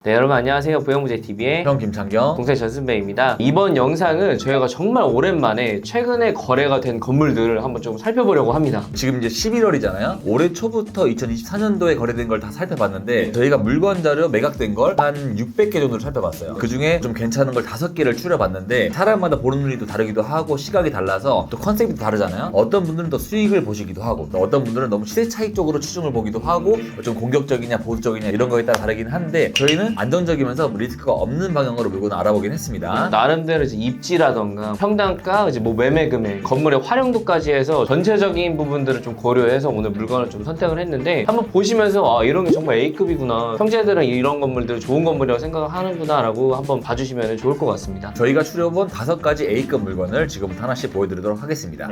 네, 여러분 안녕하세요. 보형무제TV의 형 김창경 동생 전승배입니다. 이번 영상은 저희가 정말 오랜만에 최근에 거래가 된 건물들을 한번 좀 살펴보려고 합니다. 지금 이제 11월이잖아요. 올해 초부터 2024년도에 거래된 걸 다 살펴봤는데 저희가 물건 자료 매각된 걸 한 600개 정도를 살펴봤어요. 그 중에 좀 괜찮은 걸 5개를 추려봤는데 사람마다 보는 눈이 또 다르기도 하고 시각이 달라서 또 컨셉이 또 다르잖아요. 어떤 분들은 또 수익을 보시기도 하고 또 어떤 분들은 너무 시세 차익 쪽으로 치중을 보기도 하고 좀 공격적이냐 보수적이냐 이런 거에 따라 다르긴 한데 저희는 안정적이면서 리스크가 없는 방향으로 물건을 알아보긴 했습니다. 나름대로 이제 입지라던가 평당가, 이제 뭐 매매 금액, 건물의 활용도까지 해서 전체적인 부분들을 좀 고려해서 오늘 물건을 좀 선택을 했는데 한번 보시면서 아, 이런 게 정말 A급이구나. 형제들은 이런 건물들을 좋은 건물이라고 생각을 하는구나 라고 한번 봐주시면 좋을 것 같습니다. 저희가 추려본 5가지 A급 물건을 지금부터 하나씩 보여드리도록 하겠습니다.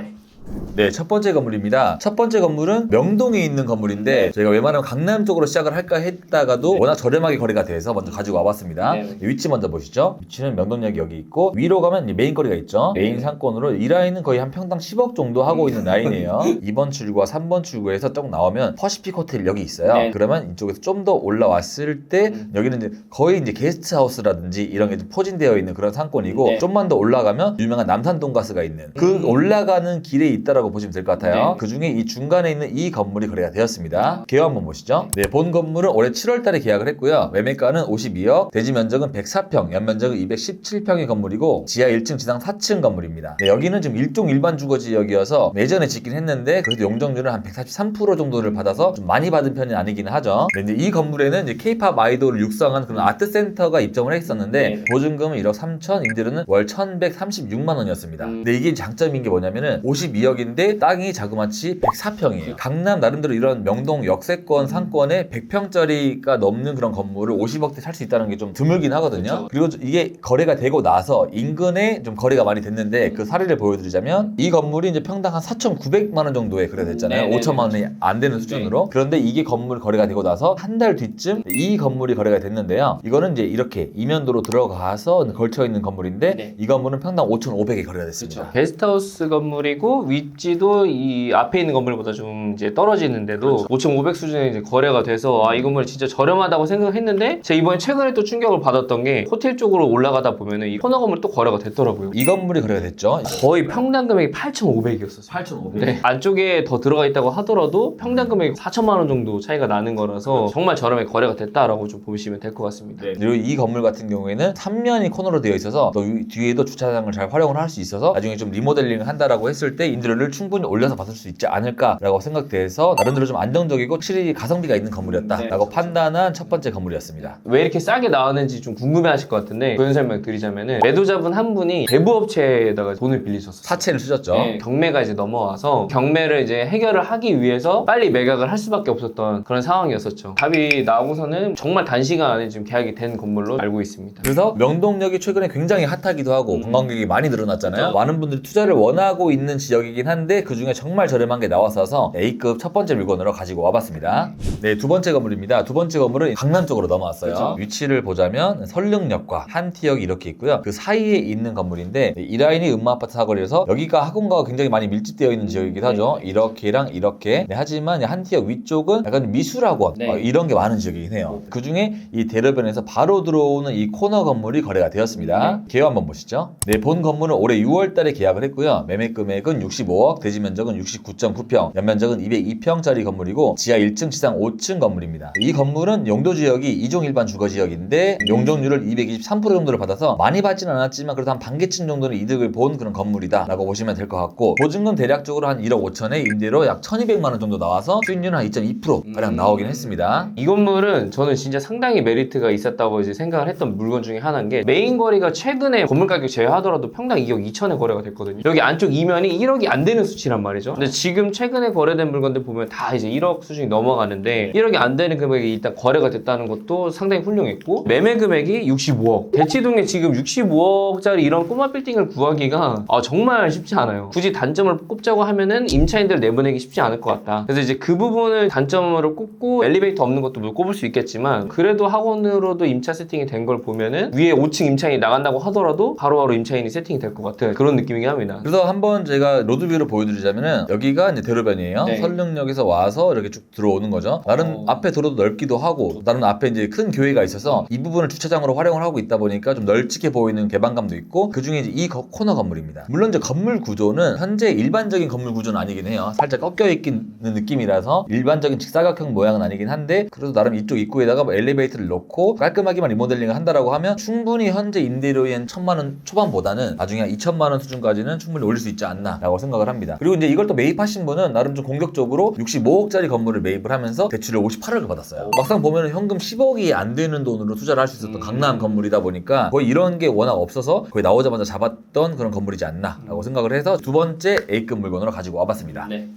네, 첫 번째 건물입니다. 첫 번째 건물은 명동에 있는 건물인데 저희가 웬만하면 강남 쪽으로 시작을 할까 했다가도 워낙 저렴하게 거래가 돼서 먼저 가지고 와봤습니다. 위치 먼저 보시죠. 위치는 명동역이 여기 있고 위로 가면 메인 거리가 있죠. 메인 상권으로 이 라인은 거의 한 평당 10억 정도 하고 있는 라인이에요. 2번 출구와 3번 출구에서 쭉 나오면 퍼시픽 호텔 여기 있어요. 그러면 이쪽에서 좀 더 올라왔을 때 여기는 이제 거의 이제 게스트하우스라든지 이런 게 좀 포진되어 있는 그런 상권이고 좀만 더 올라가면 유명한 남산 돈가스가 있는 그 올라가는 길에 있다라고 보시면 될 것 같아요. 그 중에 이 중간에 있는 이 건물이 거래가 되었습니다. 개요 한번 보시죠. 네, 본 건물은 올해 7월 달에 계약을 했고요. 매매가는 52억, 대지 면적은 104평, 연면적은 217평의 건물이고 지하 1층, 지상 4층 건물입니다. 네, 여기는 지금 일종 일반 주거 지역이어서 예전에 짓긴 했는데 그래도 용적률은 한 143% 정도를 받아서 좀 많이 받은 편이 아니기는 하죠. 네, 이제 이 건물에는 이제 K-팝 아이돌을 육성한 그런 아트센터가 입점을 했었는데 보증금은 1억 3천, 임대료는 월 1,136만 원이었습니다. 근데 이게 장점인 게 뭐냐면은 52억인데 땅이 자그마치 104평이에요. 강남 나름대로 이런 명동 역세권 상권에 100평짜리가 넘는 그런 건물을 50억대 살 수 있다는 게 좀 드물긴 하거든요. 그리고 이게 거래가 되고 나서 인근에 좀 거래가 많이 됐는데 그 사례를 보여드리자면 이 건물이 이제 평당 한 4,900만 원 정도에 거래됐잖아요. 5천만 원이 안 되는 수준으로. 그런데 이게 건물 거래가 되고 나서 한 달 뒤쯤 이 건물이 거래가 됐는데요. 이거는 이제 이렇게 이면도로 들어가서 걸쳐 있는 건물인데 이 건물은 평당 5,500에 거래가 됐습니다. 게스트하우스 건물이고 위치도 이 앞에 있는 건물보다 좀 이제 떨어지는데도 5,500 수준에 이제 거래가 돼서 아, 이 건물 진짜 저렴하다고 생각했는데 제가 이번에 최근에 또 충격을 받았던 게 호텔 쪽으로 올라가다 보면은 이 코너 건물 또 거래가 됐더라고요. 이 건물이 거래가 됐죠. 거의 평당 금액이 8,500이었어요. 8,500. 네. 안쪽에 더 들어가 있다고 하더라도 평당 금액이 4천만 원 정도 차이가 나는 거라서 정말 저렴하게 거래가 됐다라고 좀 보시면 될 것 같습니다. 그리고 이 건물 같은 경우에는 3면이 코너로 되어 있어서 또 뒤에도 주차장을 잘 활용을 할 수 있어서 나중에 좀 리모델링을 한다라고 했을 때 임대료를 충분히 올려서 받을 수 있지 않을까라고 생각돼서 나름대로 좀 안정적이고 확실히 가성비가 있는 건물이었다라고 판단한 첫 번째 건물이었습니다. 왜 이렇게 싸게 나왔는지 좀 궁금해하실 것 같은데 그런 설명 드리자면은 매도자분 한 분이 대부업체에다가 돈을 빌리셨어요. 사채를 쓰셨죠. 네, 경매가 이제 넘어와서 경매를 이제 해결을 하기 위해서 빨리 매각을 할 수밖에 없었던 그런 상황이었었죠. 답이 나오고서는 정말 단시간 안에 지금 계약이 된 건물로 알고 있습니다. 그래서 명동역이 최근에 굉장히 핫하기도 하고 관광객이 많이 늘어났잖아요. 많은 분들이 투자를 원하고 있는 지역이긴 한데 그 중에 정말 저렴한 게 나왔어서 A급 첫 번째 물건으로 가지고 와봤습니다. 네, 두 번째 건물입니다. 두 번째 건물은 강남 쪽으로 넘어왔어요. 위치를 보자면 설릉역과 한티역이 이렇게 있고요. 그 사이에 있는 건물인데 이 라인이 음마아파트 사거리여서 여기가 학원가가 굉장히 많이 밀집되어 있는 지역이기도 하죠. 이렇게랑 이렇게. 네, 하지만 한티역 위쪽은 약간 미술학원 이런 게 많은 지역이긴 해요. 그 중에 이 대로변에서 바로 들어오는 이 코너 건물이 거래가 되었습니다. 개요 한번 보시죠. 네, 본 건물은 올해 6월 달에 계약을 했고요. 매매 금액은 65억, 대지 면적은 69.9평, 연면적은 202평짜리 건물이고 지하 1층, 지상 5층 건물입니다. 이 건물은 용도 지역이 2종 일반 주거 지역인데 용적률을 223% 정도를 받아서 많이 받지는 않았지만 그래도 한 반개층 정도는 이득을 본 그런 건물이다 라고 보시면 될 것 같고 보증금 대략적으로 한 1억 5천에 임대료 약 1,200만 원 정도 나와서 수익률은 한 2.2% 가량 나오긴 했습니다. 이 건물은 저는 진짜 상당히 메리트가 있었다고 이제 생각을 했던 물건 중에 하나인 게 메인 거리가 최근에 건물 가격 제외하더라도 평당 2억 2천에 거래가 됐거든요. 여기 안쪽 이면이 1억이 안 되는 수치란 말이죠. 근데 지금 최근에 거래된 물건들 보면 다 이제 1억 수준이 넘어가는데 1억이 안 되는 금액이 일단 거래가 됐다는 것도 상당히 훌륭했고 매매 금액이 65억. 대치동에 지금 65억짜리 이런 꼬마 빌딩을 구하기가 정말 쉽지 않아요. 굳이 단점을 꼽자고 하면은 임차인들 내보내기 쉽지 않을 것 같다. 그래서 이제 그 부분을 단점으로 꼽고 엘리베이터 없는 것도 뭐 꼽을 수 있겠지만 그래도 학원으로도 임차 세팅이 된 걸 보면은 위에 5층 임차인이 나간다고 하더라도 바로바로 임차인이 세팅이 될 것 같은 그런 느낌이긴 합니다. 그래서 한번 제가 로드뷰로 보여드리자면은 여기가 이제 대로변이에요. 네. 설릉역에서 와서 이렇게 쭉 들어오는 거죠. 나름 앞에 도로도 넓기도 하고 나름 앞에 이제 큰 교회가 있어서 이 부분을 주차장으로 활용을 하고 있다 보니까 좀 널찍해 보이는 개방감도 있고 그 중에 이제 이 코너 건물입니다. 물론 이제 건물 구조는 현재 일반적인 건물 구조는 아니긴 해요. 살짝 꺾여 있는 느낌이라서 일반적인 직사각형 모양은 아니긴 한데 그래도 나름 이쪽 입구에다가 뭐 엘리베이터를 넣고 깔끔하게만 리모델링을 한다라고 하면 충분히 현재 임대료인 1,000만 원 초반보다는 나중에 한 2,000만 원 수준까지는 충분히 올릴 수 있지 않나라고 생각을 합니다. 그리고 이제 이걸 또 매입하신 분은 나름 좀 공격적으로 65억짜리 건물을 매입을 하면서 대출을 58억을 받았어요. 막상 보면 현금 10억이 안 되는 돈으로 투자를 할 수 있었던 강남 건물이다 보니까 거의 이런 게 워낙 없어서 거의 나오자마자 잡았던 그런 건물이지 않나라고 생각을 해서 두 번째 A급 물건으로 가지고 와봤습니다. 네.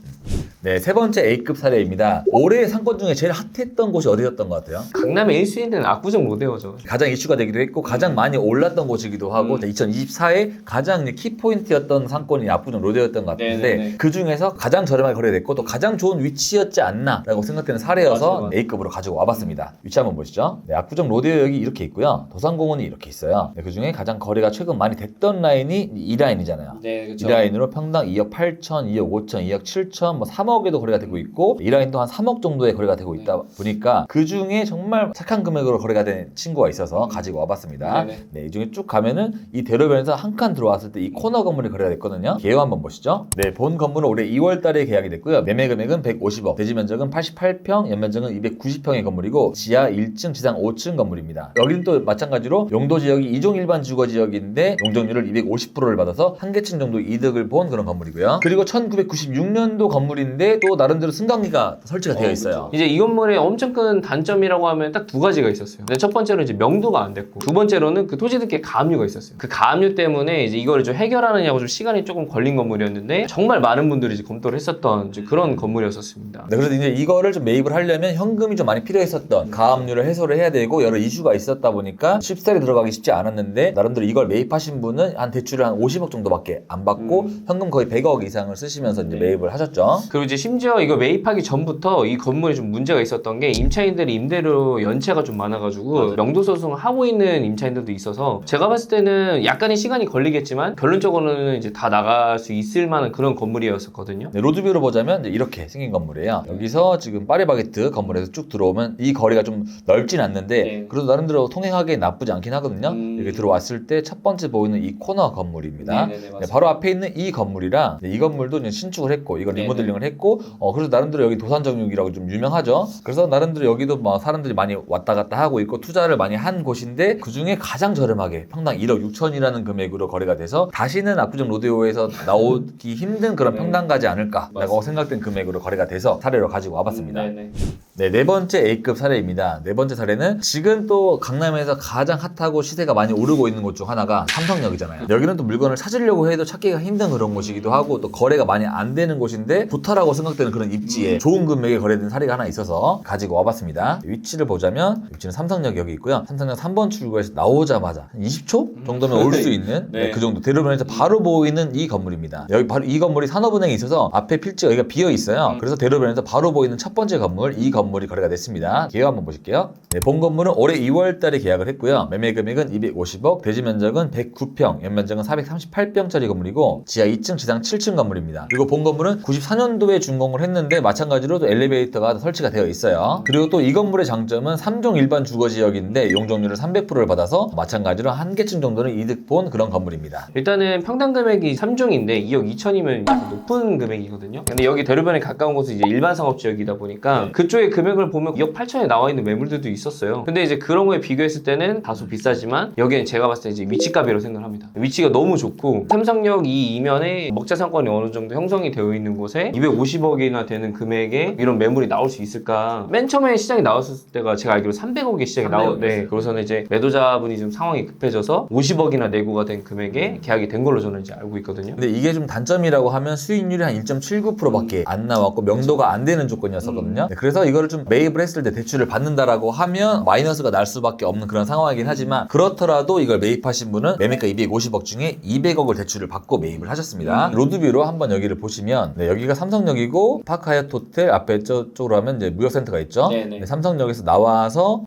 네, 세 번째 A급 사례입니다. 올해 상권 중에 제일 핫했던 곳이 어디였던 것 같아요? 강남의 1순위는 압구정 로데오죠. 가장 이슈가 되기도 했고 가장 많이 올랐던 곳이기도 하고 2024에 가장 키포인트였던 상권이 압구정 로데오였던 것 같은데 네네네. 그 중에서 가장 저렴하게 거래됐고 또 가장 좋은 위치였지 않나라고 생각되는 사례여서 맞아요. A급으로 가지고 와봤습니다. 위치 한번 보시죠. 네, 압구정 로데오역이 이렇게 있고요. 도산공원이 이렇게 있어요. 네, 그 중에 가장 거래가 최근 많이 됐던 라인이 이 라인이잖아요. 네, 그렇죠. 이 라인으로 평당 2억 8천, 2억 5천, 2억 7천, 뭐 3억에도 거래가 되고 있고 이 라인도 한 3억 정도의 거래가 되고 있다 보니까 그 중에 정말 착한 금액으로 거래가 된 친구가 있어서 가지고 와봤습니다. 네네. 네, 이 중에 쭉 가면은 이 대로변에서 한 칸 들어왔을 때 이 코너 건물이 거래가 됐거든요. 개요 한번 보시죠. 네, 본 건물은 올해 2월 달에 계약이 됐고요. 매매 금액은 150억, 대지 면적은 88평, 연면적은 290평의 건물이고 지하 1층, 지상 5층 건물입니다. 여기는 또 마찬가지로 용도 지역이 이종 일반 주거 지역인데 용적률을 250%를 받아서 한 개층 정도 이득을 본 그런 건물이고요. 그리고 1996년도 건물인데 또 나름대로 승강기가 설치가 되어 있어요. 이제 이 건물의 엄청 큰 단점이라고 하면 딱 두 가지가 있었어요. 근데 첫 번째로 이제 명도가 안 됐고, 두 번째로는 그 토지등기에 가압류가 있었어요. 그 가압류 때문에 이제 이거를 좀 해결하느냐고 좀 시간이 조금 걸린 건물이었는데 정말 많은 분들이 이제 검토를 했었던 이제 그런 건물이었었습니다. 네, 그래서 이제 이거를 좀 매입을 하려면 현금이 좀 많이 필요했었던 가압류를 해소를 해야 되고 여러 이슈가 있었다 보니까 쉽사리 들어가기 쉽지 않았는데 나름대로 이걸 매입하신 분은 한 대출을 한 50억 정도밖에 안 받고 현금 거의 100억 이상을 쓰시면서 이제 매입을 하셨죠. 그리고 이제 심지어 이거 매입하기 전부터 이 건물에 좀 문제가 있었던 게 임차인들이 임대료 연체가 좀 많아가지고 명도 소송을 하고 있는 임차인들도 있어서 제가 봤을 때는 약간의 시간이 걸리겠지만 결론적으로는 이제 다 나갈 수 있을 만한 그런 건물이었었거든요. 네, 로드뷰로 보자면 이제 이렇게 생긴 건물이에요. 여기서 지금 파리바게뜨 건물에서 쭉 들어오면 이 거리가 좀 넓진 않는데 네. 그래도 나름대로 통행하기에 나쁘지 않긴 하거든요. 이렇게 들어왔을 때 첫 번째 보이는 이 코너 건물입니다. 네네네, 네, 맞습니다. 바로 앞에 있는 이 건물이랑 이 건물도 이제 신축을 했고 이걸 네네. 리모델링을 했고 그래서 나름대로 여기 도산정육이라고 좀 유명하죠. 그래서 나름대로 여기도 뭐 사람들이 많이 왔다 갔다 하고 있고 투자를 많이 한 곳인데 그 중에 가장 저렴하게 평당 1억 6천이라는 금액으로 거래가 돼서 다시는 압구정 로데오에서 나오기 힘든 그런 평당 가지 않을까라고 맞습니다. 생각된 금액으로 거래가 돼서 사례로 가지고 와봤습니다. 네네. 네, 네 번째 A급 사례입니다. 네 번째 사례는 지금 또 강남에서 가장 핫하고 시세가 많이 오르고 있는 곳 중 하나가 삼성역이잖아요. 여기는 또 물건을 찾으려고 해도 찾기가 힘든 그런 곳이기도 하고 또 거래가 많이 안 되는 곳인데 좋다라고 생각되는 그런 입지에 좋은 금액에 거래된 사례가 하나 있어서 가지고 와봤습니다. 위치를 보자면 위치는 삼성역 여기 있고요. 삼성역 3번 출구에서 나오자마자 한 20초 정도면 올 수 있는 네. 그 정도 대로변에서 바로 보이는 이 건물입니다. 여기 바로 이 건물이 산업은행이 있어서 앞에 필지가 여기가 비어 있어요. 그래서 대로변에서 바로 보이는 첫 번째 건물 이 건물이 거래가 됐습니다. 계획 한번 보실게요. 네, 본 건물은 올해 2월 달에 계약을 했고요. 매매 금액은 250억, 대지 면적은 109평, 연면적은 438평짜리 건물이고 지하 2층, 지상 7층 건물입니다. 그리고 본 건물은 94년도에 준공을 했는데 마찬가지로 또 엘리베이터가 설치가 되어 있어요. 그리고 또 이 건물의 장점은 3종 일반 주거 지역인데 용적률을 300%를 받아서 마찬가지로 한 개층 정도는 이득 본 그런 건물입니다. 일단은 평당 금액이 3종인데 2억 2천이면 높은 금액이거든요. 근데 여기 대로변에 가까운 곳은 이제 일반 상업 지역이다 보니까 그쪽의 금액을 보면 2억 8천에 나와 있는 매물들도 있었어요. 근데 이제 그런 거에 비교했을 때는 다소 비싸지만 여기는 제가 봤을 때 이제 위치값이라고 생각을 합니다. 위치가 너무 좋고 삼성역 이 이면에 먹자 상권이 어느 정도 형성이 되어 있는 곳에 250억이나 되는 금액에 이런 매물이 나올 수 있을까? 맨 처음에 시장에 나왔을 때가 제가 알기로 300억에 시장에 네. 그래서는 이제 매도자분이 좀 상황이 급해져서 50억이나 내고가 된 금액에 계약이 된 걸로 저는 이제 알고 있거든요. 근데 이게 좀 단점이라고 하면 수익률이 한 1.79%밖에 안 나왔고 명도가 안 되는 조건이었었거든요. 네, 그래서 이거를 좀 매입을 했을 때 대출을 받는다라고 하면 마이너스가 날 수밖에 없는 그런 상황이긴 하지만 그렇더라도 이걸 매입하신 분은 매매가 250억 중에 200억을 대출을 받고 매입을 하셨습니다. 로드뷰로 한번 여기를 보시면 네, 여기가 삼성역이고 파크하얏트 호텔 앞에 저쪽으로 하면 이제 무역센터가 있죠. 네네. 네, 삼성역에서 나와서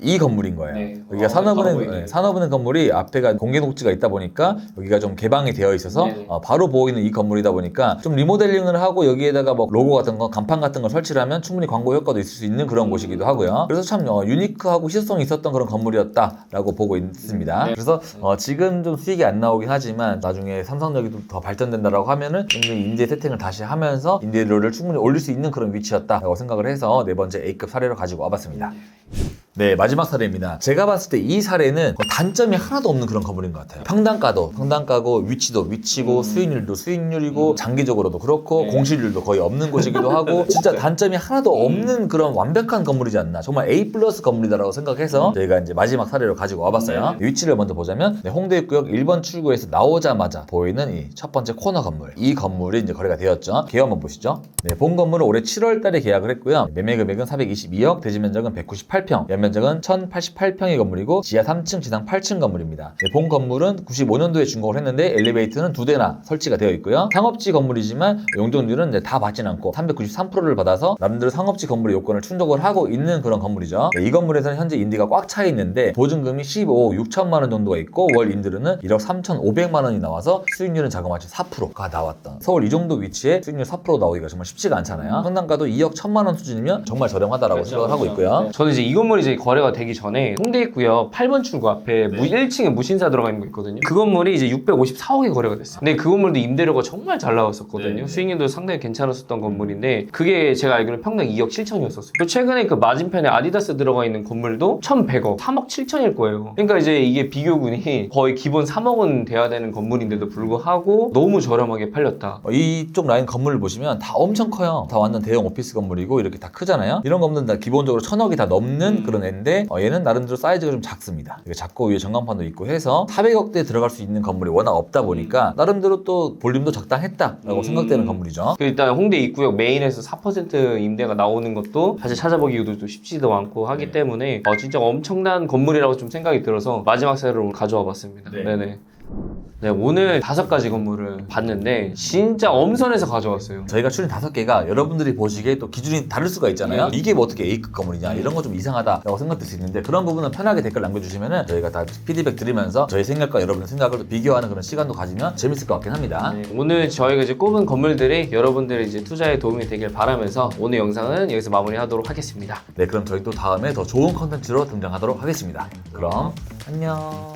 이 건물인 거예요. 네. 여기가 산업은행, 보이네요. 산업은행 건물이 앞에가 공개 녹지가 있다 보니까 여기가 좀 개방이 되어 있어서 네네. 바로 보이는 이 건물이다 보니까 좀 리모델링을 하고 여기에다가 뭐 로고 같은 거, 간판 같은 거 설치를 하면 충분히 광고 효과도 있을 수 있는 그런 곳이기도 하고요. 그래서 참 유니크하고 희소성이 있었던 그런 건물이었다라고 보고 있습니다. 네. 그래서 지금 좀 수익이 안 나오긴 하지만 나중에 삼성역이 좀 더 발전된다라고 하면은 충분히 인재 세팅을 다시 하면서 인재료를 충분히 올릴 수 있는 그런 위치였다라고 생각을 해서 네 번째 A급 사례로 가지고 와봤습니다. 네, 마지막 사례입니다. 제가 봤을 때 이 사례는 단점이 하나도 없는 그런 건물인 것 같아요. 평당가고 위치고 수익률도 수익률이고 장기적으로도 그렇고 네. 공실률도 거의 없는 곳이기도 하고 진짜 단점이 하나도 없는 그런 완벽한 건물이지 않나. 정말 A 플러스 건물이다라고 생각해서 저희가 이제 마지막 사례로 가지고 와봤어요. 위치를 먼저 보자면 매혹대 입구역 1번 출구에서 나오자마자 보이는 이 첫 번째 코너 건물. 이 건물이 이제 거래가 되었죠. 개요 한번 보시죠. 네, 본 건물은 올해 7월 달에 계약을 했고요. 매매 금액은 422억, 대지 면적은 198평, 연면적은 1088평의 건물이고 지하 3층, 지상 8층 건물입니다. 네, 본 건물은 95년도에 준공을 했는데 엘리베이터는 2대나 설치가 되어 있고요. 상업지 건물이지만 용적률은 이제 다 받진 않고 393%를 받아서 나름대로 상업지 건물의 요건을 충족을 하고 있는 그런 건물이죠. 네, 이 건물에서는 현재 임대가 꽉 차 있는데 보증금이 15억 6천만 원 정도가 있고 월 임대료는 1억 3,500만 원이 나와서 수익률은 자그마치 4%가 나왔던 서울 이 정도 위치에 수익률 4% 나오기가 정말 쉽지가 않잖아요. 평당가도 2억 1천만 원 수준이면 정말 저렴하다라고 생각을 하고 있고요. 네. 저는 이제 이 건물이 이제 거래가 되기 전에 홍대 입구역 8번 출구 앞에 1층에 무신사 들어가 있는 거 있거든요. 그 건물이 이제 654억에 거래가 됐어요. 근데 그 건물도 임대료가 정말 잘 나왔었거든요. 수익률도 상당히 괜찮았었던 건물인데 그게 제가 알기로는 평당 2억 7천이었었어요. 또 최근에 그 맞은편에 아디다스 들어가 있는 건물도 1,100억, 3억 7천일 거예요. 그러니까 이제 이게 비교군이 거의 기본 3억은 돼야 되는 건물인데도 불구하고 너무 저렴하게 팔렸다. 이쪽 라인 건물을 보시면 다 엄청 커요. 다 완전 대형 오피스 건물이고 이렇게 다 크잖아요. 이런 건물은 다 기본적으로 1,000억이 다 넘는 그런 애인데 얘는 나름대로 사이즈가 좀 작습니다. 이게 작고 위에 전광판도 있고 해서 400억대 들어갈 수 있는 건물이 워낙 없다 보니까 나름대로 또 볼륨도 적당했다라고 생각되는 건물이죠. 일단 홍대 입구역 메인에서 4% 임대가 나오는 것도 사실 찾아보기도 좀 쉽지도 않고 하기 때문에 진짜 엄청난 건물이라고 좀 생각이 들어서 마지막 사례로 가져와 봤습니다. 네네. 네, 오늘 5가지 건물을 봤는데 진짜 엄선해서 가져왔어요. 저희가 추린 5개가 여러분들이 보시기에 또 기준이 다를 수가 있잖아요. 이게 뭐 어떻게 A급 건물이냐 이런 거 좀 이상하다라고 생각될 수 있는데 그런 부분은 편하게 댓글 남겨주시면은 저희가 다 피드백 드리면서 저희 생각과 여러분의 생각을 또 비교하는 그런 시간도 가지면 재밌을 것 같긴 합니다. 네, 오늘 저희가 이제 꼽은 건물들이 여러분들의 이제 투자에 도움이 되길 바라면서 오늘 영상은 여기서 마무리하도록 하겠습니다. 네, 그럼 저희 또 다음에 더 좋은 컨텐츠로 등장하도록 하겠습니다. 그럼 안녕.